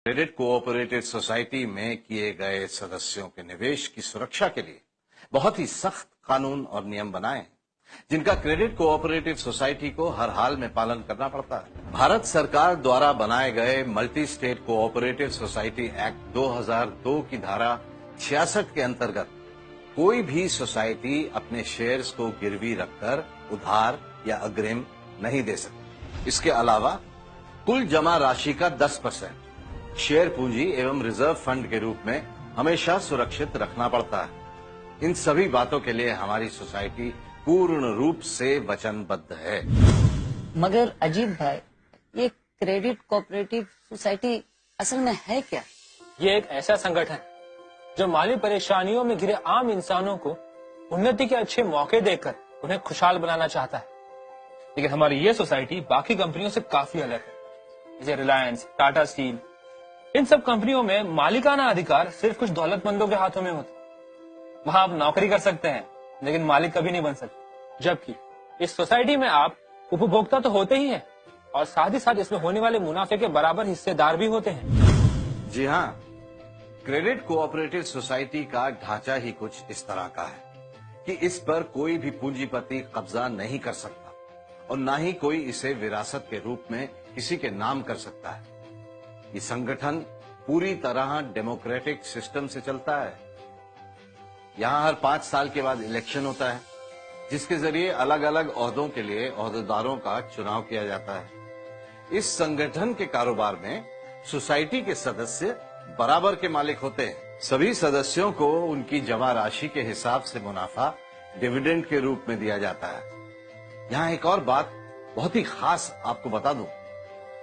Credit cooperative society में किए गए सदस्यों के निवेश की सुरक्षा के लिए बहुत ही सख्त कानून और नियम बनाए हैं, जिनका क्रेडिट कोऑपरेटिव सोसाइटी को हर हाल में पालन करना पड़ता है। भारत सरकार द्वारा बनाए गए multi state cooperative society act 2002 की धारा 66 के अंतर्गत कोई भी सोसाइटी अपने शेयर्स को गिरवी रखकर उधार या अग्रिम नहीं दे सकती। इसके अलावा कुल जमा राशि का 10% शेयर पूंजी एवं रिजर्व फंड के रूप में हमेशा सुरक्षित रखना पड़ता है। इन सभी बातों के लिए हमारी सोसाइटी पूर्ण रूप से वचनबद्ध है। मगर अजीत भाई, ये क्रेडिट कोऑपरेटिव सोसाइटी असल में है क्या? ये एक ऐसा संगठन जो माली परेशानियों में घिरे आम इंसानों को उन्नति के अच्छे मौके देकर उन्हें खुशहाल बनाना चाहता है। लेकिन हमारी ये सोसाइटी बाकी कंपनियों से काफी अलग है। जैसे रिलायंस, टाटा स्टील, इन सब कंपनियों में मालिकाना अधिकार सिर्फ कुछ दौलतमंदों के हाथों में होता है। वहां आप नौकरी कर सकते हैं लेकिन मालिक कभी नहीं बन सकते, जबकि इस सोसाइटी में आप उपभोक्ता तो होते ही हैं और साथ ही साथ इसमें होने वाले मुनाफे के बराबर हिस्सेदार भी होते हैं। जी हाँ, क्रेडिट कोऑपरेटिव सोसाइटी का ढांचा ही कुछ इस तरह का है कि इस पर कोई भी पूंजीपति कब्जा नहीं कर सकता और न ही कोई इसे विरासत के रूप में किसी के नाम कर सकता है। ये संगठन पूरी तरह डेमोक्रेटिक सिस्टम से चलता है। यहां हर 5 साल के बाद इलेक्शन होता है, जिसके जरिए अलग अलग ओहदों के लिए ओहदेदारों का चुनाव किया जाता है। इस संगठन के कारोबार में सोसाइटी के सदस्य बराबर के मालिक होते हैं। सभी सदस्यों को उनकी जमा राशि के हिसाब से मुनाफा डिविडेंड के रूप में दिया जाता है। यहाँ एक और बात बहुत ही खास आपको बता दूं,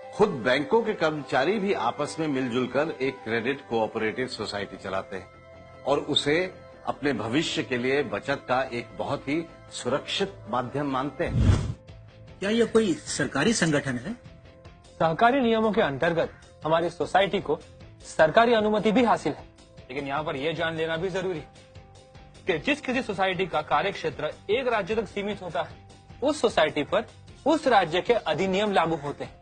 खुद बैंकों के कर्मचारी भी आपस में मिलजुल कर एक क्रेडिट कोऑपरेटिव सोसाइटी चलाते हैं और उसे अपने भविष्य के लिए बचत का एक बहुत ही सुरक्षित माध्यम मानते हैं। क्या यह कोई सरकारी संगठन है? सहकारी नियमों के अंतर्गत हमारी सोसाइटी को सरकारी अनुमति भी हासिल है, लेकिन यहाँ पर यह जान लेना भी जरूरी है कि जिस किसी सोसाइटी का कार्य क्षेत्र एक राज्य तक सीमित होता है, उस सोसाइटी पर उस राज्य के अधिनियम लागू होते हैं,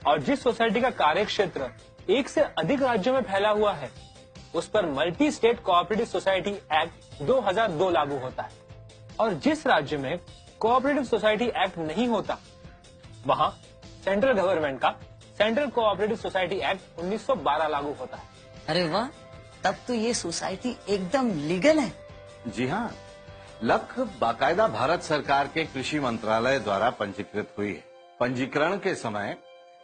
और जिस सोसाइटी का कार्य क्षेत्र एक से अधिक राज्यों में फैला हुआ है, उस पर multi state cooperative society act 2002 लागू होता है। और जिस राज्य में कोऑपरेटिव सोसाइटी एक्ट नहीं होता, वहां सेंट्रल गवर्नमेंट का सेंट्रल कोऑपरेटिव सोसाइटी एक्ट 1912 लागू होता है। अरे वाह, तब तो ये सोसाइटी एकदम लीगल है। जी हाँ, लख बाकायदा भारत सरकार के कृषि मंत्रालय द्वारा पंजीकृत हुई है। पंजीकरण के समय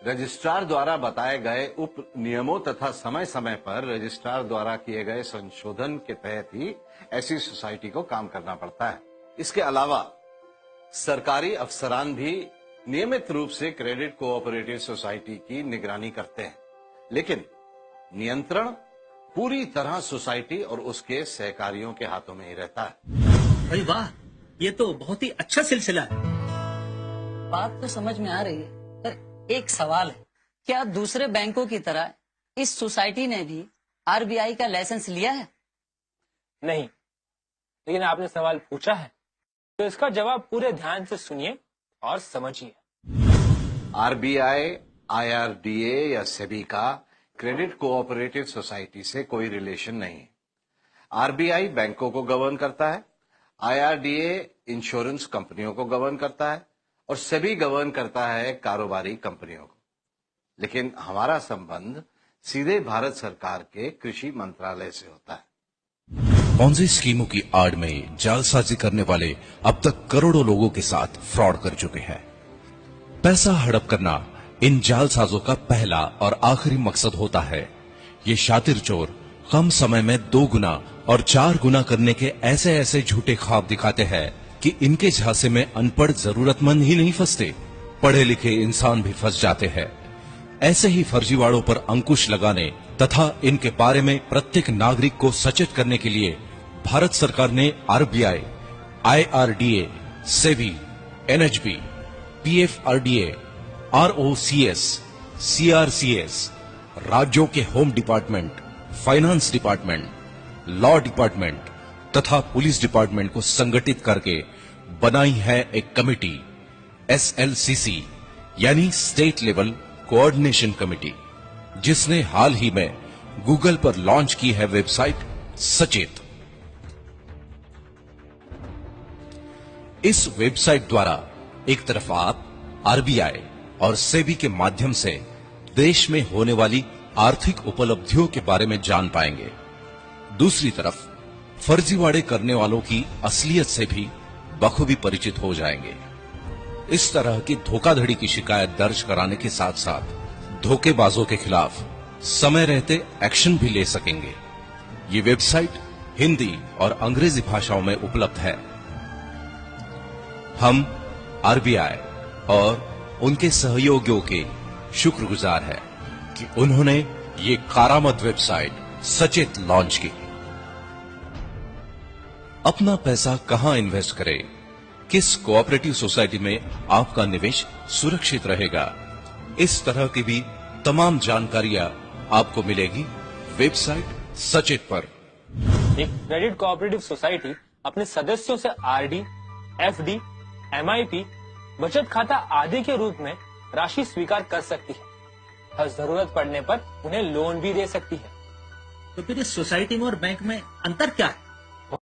रजिस्ट्रार द्वारा बताए गए उप नियमों तथा समय समय पर रजिस्ट्रार द्वारा किए गए संशोधन के तहत ही ऐसी सोसाइटी को काम करना पड़ता है। इसके अलावा सरकारी अफसरान भी नियमित रूप से क्रेडिट कोऑपरेटिव सोसाइटी की निगरानी करते हैं, लेकिन नियंत्रण पूरी तरह सोसाइटी और उसके सहकारियों के हाथों में ही रहता है। अरे वाह, ये तो बहुत ही अच्छा सिलसिला है। बात तो समझ में आ रही है, पर एक सवाल है, क्या दूसरे बैंकों की तरह इस सोसाइटी ने भी आरबीआई का लाइसेंस लिया है? नहीं, लेकिन आपने सवाल पूछा है तो इसका जवाब पूरे ध्यान से सुनिए और समझिए। आरबीआई, आईआरडीए या सेबी का क्रेडिट कोऑपरेटिव सोसाइटी से कोई रिलेशन नहीं है। आरबीआई बैंकों को गवर्न करता है, आईआरडीए इंश्योरेंस कंपनियों को गवर्न करता है और सेबी गवर्न करता है कारोबारी कंपनियों को। लेकिन हमारा संबंध सीधे भारत सरकार के कृषि मंत्रालय से होता है। पॉन्जी स्कीमों की आड़ में जालसाजी करने वाले अब तक करोड़ों लोगों के साथ फ्रॉड कर चुके हैं। पैसा हड़प करना इन जालसाजों का पहला और आखिरी मकसद होता है। ये शातिर चोर कम समय में 2 गुना और 4 गुना करने के ऐसे ऐसे झूठे ख्वाब दिखाते हैं कि इनके झांसे में अनपढ़ जरूरतमंद ही नहीं फंसते, पढ़े लिखे इंसान भी फंस जाते हैं। ऐसे ही फर्जीवाड़ों पर अंकुश लगाने तथा इनके बारे में प्रत्येक नागरिक को सचेत करने के लिए भारत सरकार ने RBI, IRDA, SEBI, NHB, PFRDA, ROCS, CRCS, राज्यों के home department, finance department, law department तथा पुलिस डिपार्टमेंट को संगठित करके बनाई है एक कमेटी, एसएलसीसी यानी स्टेट लेवल कोऑर्डिनेशन कमेटी। जिसने हाल ही में गूगल पर लॉन्च की है वेबसाइट सचेत। इस वेबसाइट द्वारा एक तरफ आप आरबीआई और सेबी के माध्यम से देश में होने वाली आर्थिक उपलब्धियों के बारे में जान पाएंगे, दूसरी तरफ फर्जीवाड़े करने वालों की असलियत से भी बखूबी परिचित हो जाएंगे। इस तरह की धोखाधड़ी की शिकायत दर्ज कराने के साथ साथ धोखेबाजों के खिलाफ समय रहते एक्शन भी ले सकेंगे। ये वेबसाइट हिंदी और अंग्रेजी भाषाओं में उपलब्ध है। हम आरबीआई और उनके सहयोगियों के शुक्रगुजार हैं कि उन्होंने ये कारामद वेबसाइट सचेत लॉन्च की। अपना पैसा कहां इन्वेस्ट करें, किस कोऑपरेटिव सोसाइटी में आपका निवेश सुरक्षित रहेगा, इस तरह की भी तमाम जानकारियां आपको मिलेगी वेबसाइट सचेत पर। एक क्रेडिट कोऑपरेटिव सोसाइटी अपने सदस्यों से आरडी, एफडी, एमआईपी, बचत खाता आदि के रूप में राशि स्वीकार कर सकती है और जरूरत पड़ने पर उन्हें लोन भी दे सकती है। तो फिर इस सोसाइटी में और बैंक में अंतर क्या है?